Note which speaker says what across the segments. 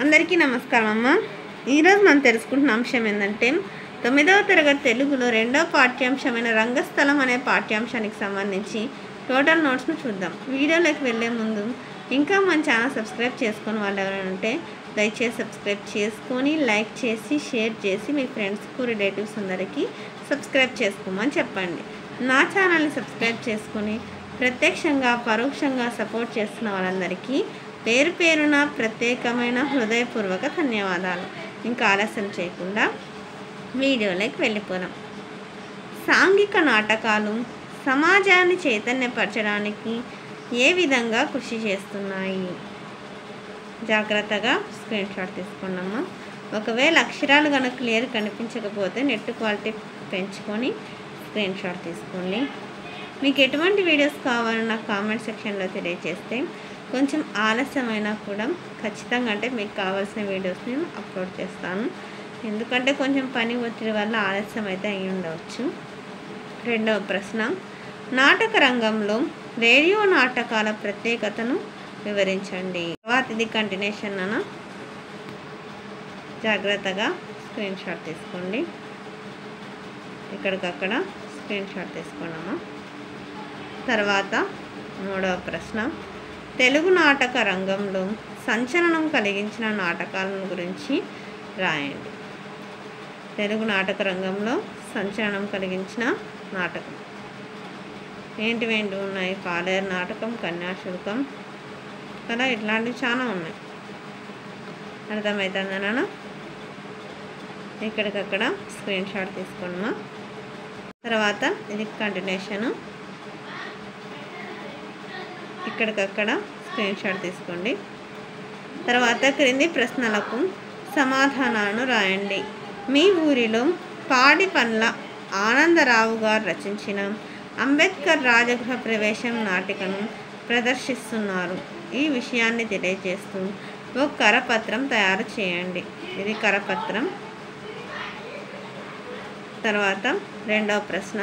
Speaker 1: అందరికీ నమస్కారం అమ్మ. ఈరోజు మనం తెలుసుకుంటున్న అంశం ఏంటంటే 9వ తరగతి తెలుగులో రెండవ పాఠ్యాంశమైన రంగస్థలం అనే పాఠ్యాంశానికి సంబంధించి టోటల్ నోట్స్ను చూద్దాం. వీడియోలోకి వెళ్ళే ముందు ఇంకా మన ఛానల్ సబ్స్క్రైబ్ చేసుకుని వాళ్ళు ఎవరైనా ఉంటే దయచేసి సబ్స్క్రైబ్ చేసుకొని లైక్ చేసి షేర్ చేసి మీ ఫ్రెండ్స్కు రిలేటివ్స్ అందరికీ సబ్స్క్రైబ్ చేసుకోమని చెప్పండి. నా ఛానల్ని సబ్స్క్రైబ్ చేసుకొని ప్రత్యక్షంగా పరోక్షంగా సపోర్ట్ చేస్తున్న వాళ్ళందరికీ పేరు పేరున ప్రత్యేకమైన హృదయపూర్వక ధన్యవాదాలు. ఇంకా ఆలస్యం చేయకుండా వీడియోలోకి వెళ్ళిపోదాం. సాంఘిక నాటకాలు సమాజాన్ని చైతన్యపరచడానికి ఏ విధంగా కృషి చేస్తున్నాయి? జాగ్రత్తగా స్క్రీన్ షాట్ తీసుకున్నాము. ఒకవేళ అక్షరాలు కనుక క్లియర్ కనిపించకపోతే నెట్ క్వాలిటీ పెంచుకొని స్క్రీన్ షాట్ తీసుకోండి. మీకు ఎటువంటి వీడియోస్ కావాలో నాకు కామెంట్ సెక్షన్లో తెలియజేస్తే కొంచెం ఆలస్యమైనా కూడా ఖచ్చితంగా అంటే మీకు కావాల్సిన వీడియోస్ నేను అప్లోడ్ చేస్తాను. ఎందుకంటే కొంచెం పని ఒత్తిడి వల్ల ఆలస్యం అయితే అయి ఉండవచ్చు. రెండవ ప్రశ్న, నాటక రంగంలో రేడియో నాటకాల ప్రత్యేకతను వివరించండి. తర్వాత ఇది కంటిన్యూషన్ అన్న. జాగ్రత్తగా స్క్రీన్ షాట్ తీసుకోండి. ఇక్కడికక్కడ స్క్రీన్ షాట్ తీసుకున్నాము. తర్వాత మూడవ ప్రశ్న, తెలుగు నాటక రంగంలో సంచలనం కలిగించిన నాటకాలను గురించి రాయండి. తెలుగు నాటక రంగంలో సంచలనం కలిగించిన నాటకం ఏంటివి ఉన్నాయి? పాలేరు నాటకం, కన్యాశుల్కం కదా, ఇట్లాంటివి చాలా ఉన్నాయి. అర్థమవుతుందా నాన్న? ఇక్కడికక్కడ స్క్రీన్ షాట్ తీసుకున్నామా. తర్వాత ఇది కంటిన్యూషను. ఇక్కడికక్కడ స్క్రీన్ షాట్ తీసుకోండి. తర్వాత క్రింది ప్రశ్నలకు సమాధానాలను రాయండి. మీ ఊరిలో పాడి పండ్ల ఆనందరావు గారు రచించిన అంబేద్కర్ రాజగృహ ప్రవేశం నాటికను ప్రదర్శిస్తున్నారు. ఈ విషయాన్ని తెలియజేస్తూ ఒక కరపత్రం తయారు చేయండి. ఇది కరపత్రం. తర్వాత రెండవ ప్రశ్న,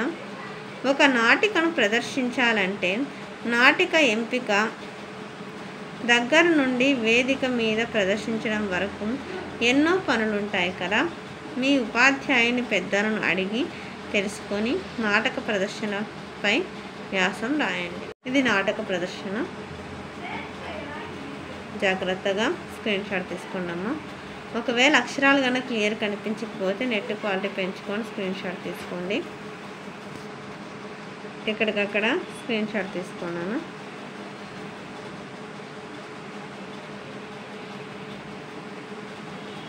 Speaker 1: ఒక నాటికను ప్రదర్శించాలంటే నాటిక ఎంపిక దగ్గర నుండి వేదిక మీద ప్రదర్శించడం వరకు ఎన్నో పనులుంటాయి కదా. మీ ఉపాధ్యాయుని పెద్దలను అడిగి తెలుసుకొని నాటక ప్రదర్శనపై వ్యాసం రాయండి. ఇది నాటక ప్రదర్శన. జాగ్రత్తగా స్క్రీన్ షాట్ తీసుకున్నాము. ఒకవేళ అక్షరాలు కనుక క్లియర్ కనిపించకపోతే నెట్ క్వాలిటీ పెంచుకొని స్క్రీన్ షాట్ తీసుకోండి. ఇక్కడికక్కడ స్క్రీన్ షాట్ తీసుకున్నాను.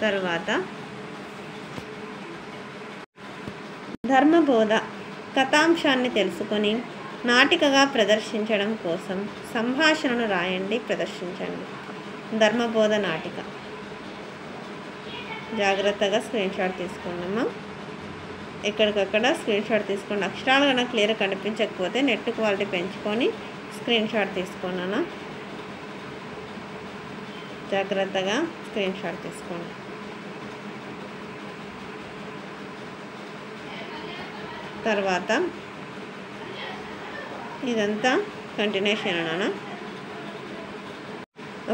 Speaker 1: తర్వాత ధర్మబోధ కథాంశాన్ని తెలుసుకొని నాటికగా ప్రదర్శించడం కోసం సంభాషణను రాయండి, ప్రదర్శించండి. ధర్మబోధ నాటిక. జాగ్రత్తగా స్క్రీన్ షాట్ తీసుకున్నామా. ఇక్కడికక్కడ స్క్రీన్ షాట్ తీసుకోండి. అక్షరాలు కన్నా క్లియర్ కనిపించకపోతే నెట్ క్వాలిటీ పెంచుకొని స్క్రీన్ షాట్ తీసుకున్నాను. జాగ్రత్తగా స్క్రీన్ షాట్ తీసుకోండి. తర్వాత ఇదంతా కంటిన్యూషన్ అన్నా.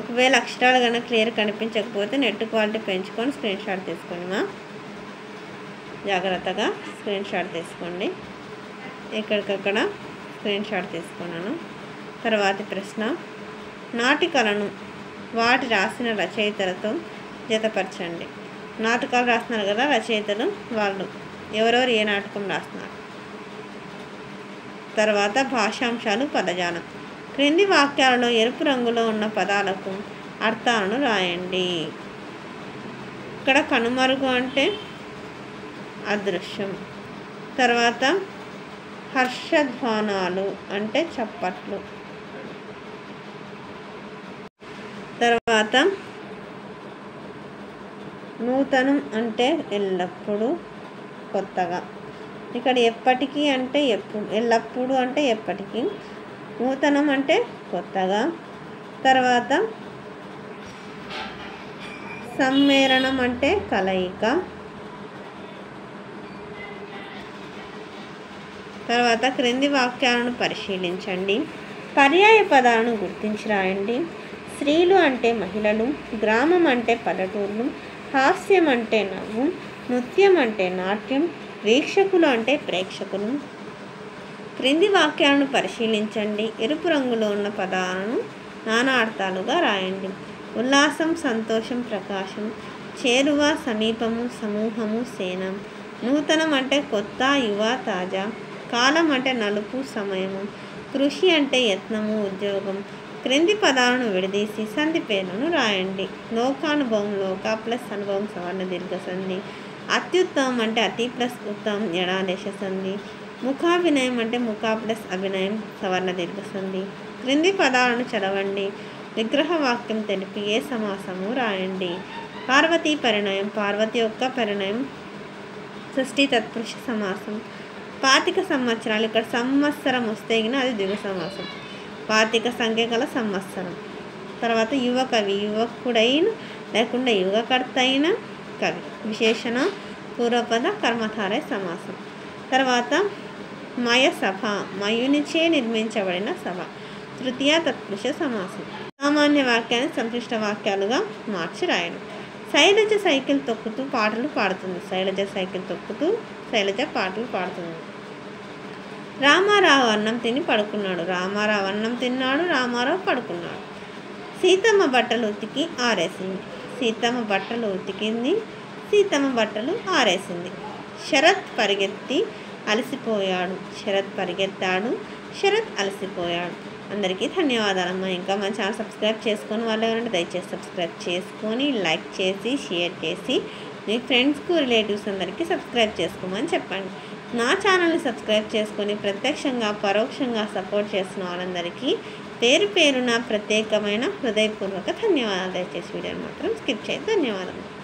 Speaker 1: ఒకవేళ అక్షరాలు కన్నా క్లియర్ కనిపించకపోతే నెట్ క్వాలిటీ పెంచుకొని స్క్రీన్ షాట్ తీసుకోండి. జాగ్రత్తగా స్క్రీన్ షాట్ తీసుకోండి. ఇక్కడికక్కడ స్క్రీన్ షాట్ తీసుకున్నాను. తర్వాతి ప్రశ్న, నాటికలను వాటి రాసిన రచయితలతో జతపరచండి. నాటకాలు రాస్తున్నారు కదా రచయితలు, వాళ్ళు ఎవరెవరు ఏ నాటకం రాస్తున్నారు. తర్వాత భాషాంశాలు, పదజాలం. క్రింది వాక్యాలలో ఎరుపు రంగులో ఉన్న పదాలకు అర్థాలను రాయండి. ఇక్కడ కనుమరుగు అంటే అదృశ్యం. తర్వాత హర్షధ్వానాలు అంటే చప్పట్లు. తర్వాత నూతనం అంటే ఎల్లప్పుడూ, కొత్తగా. ఇక్కడ ఎప్పటికీ అంటే ఎప్పుడు, ఎల్లప్పుడూ అంటే ఎప్పటికీ, నూతనం అంటే కొత్తగా. తర్వాత సమ్మేళనం అంటే కలయిక. తర్వాత క్రింది వాక్యాలను పరిశీలించండి. పర్యాయ పదాలను గుర్తించి రాయండి. స్త్రీలు అంటే మహిళలు, గ్రామం అంటే పల్లెటూర్లు, హాస్యం అంటే నవ్వు, నృత్యం అంటే నాట్యం, వీక్షకులు అంటే ప్రేక్షకులు. క్రింది వాక్యాలను పరిశీలించండి. ఎరుపు రంగులో ఉన్న పదాలను నానార్థాలుగా రాయండి. ఉల్లాసం, సంతోషం, ప్రకాశం. చేరువ, సమీపము, సమూహము, సేన. నూతనం అంటే కొత్త, యువ, తాజా. కాలం అంటే నలుపు, సమయము. కృషి అంటే యత్నము, ఉద్యోగం. క్రింది పదాలను విడదీసి సంధి పేర్లను రాయండి. లోకానుభవం, లోక ప్లస్ అనుభవం సవర్ణ దీర్ఘ సంధి. అత్యుత్తమం అంటే అతి ప్లస్ ఉత్తమం ఎడాదేశ సంధి. ముఖాభినయం అంటే ముఖ ప్లస్ అభినయం సవర్ణ దీర్ఘ సంధి. క్రింది పదాలను చదవండి. విగ్రహ వాక్యం తెలిపి ఏ సమాసము రాయండి. పార్వతీ పరిణయం, పార్వతి యొక్క పరిణయం షష్ఠీ తత్పురుష సమాసం. 25 సంవత్సరాలు, ఇక్కడ సంవత్సరం వస్తే అది ద్విగు సమాసం. 25 సంఖ్య గల సంవత్సరం. తర్వాత యువ కవి, యువకుడైన లేకుండా యువకర్త అయిన కవి. విశేషణ పూర్వపద కర్మధారయ సమాసం. తర్వాత మయ సభ, మయునిచే నిర్మించబడిన సభ. తృతీయ తత్పురుష సమాసం. సామాన్య వాక్యాన్ని సంక్లిష్ట వాక్యాలుగా మార్చి రాయడం. శైలజ సైకిల్ తొక్కుతూ పాటలు పాడుతుంది. శైలజ సైకిల్ తొక్కుతూ శైలజ పాటలు పాడుతుంది. రామారావు అన్నం తిని పడుకున్నాడు. రామారావు అన్నం తిన్నాడు. రామారావు పడుకున్నాడు. సీతమ్మ బట్టలు ఉతికి ఆరేసింది. సీతమ్మ బట్టలు ఉతికింది. సీతమ్మ బట్టలు ఆరేసింది. శరత్ పరిగెత్తి అలసిపోయాడు. శరత్ పరిగెత్తాడు. శరత్ అలసిపోయాడు. అందరికీ ధన్యవాదాలమ్మా. ఇంకా మన ఛానల్ సబ్స్క్రైబ్ చేసుకొని వాళ్ళు ఎవరంటే దయచేసి సబ్స్క్రైబ్ చేసుకొని లైక్ చేసి షేర్ చేసి మీ ఫ్రెండ్స్కు రిలేటివ్స్ అందరికీ సబ్స్క్రైబ్ చేసుకోమని చెప్పండి. నా ఛానల్ని సబ్స్క్రైబ్ చేసుకొని ప్రత్యక్షంగా పరోక్షంగా సపోర్ట్ చేస్తున్న వాళ్ళందరికీ పేరు పేరున ప్రత్యేకమైన హృదయపూర్వక ధన్యవాదాలు. దయచేసి వీడియోని మాత్రం స్కిప్ చేయదు. ధన్యవాదాలు.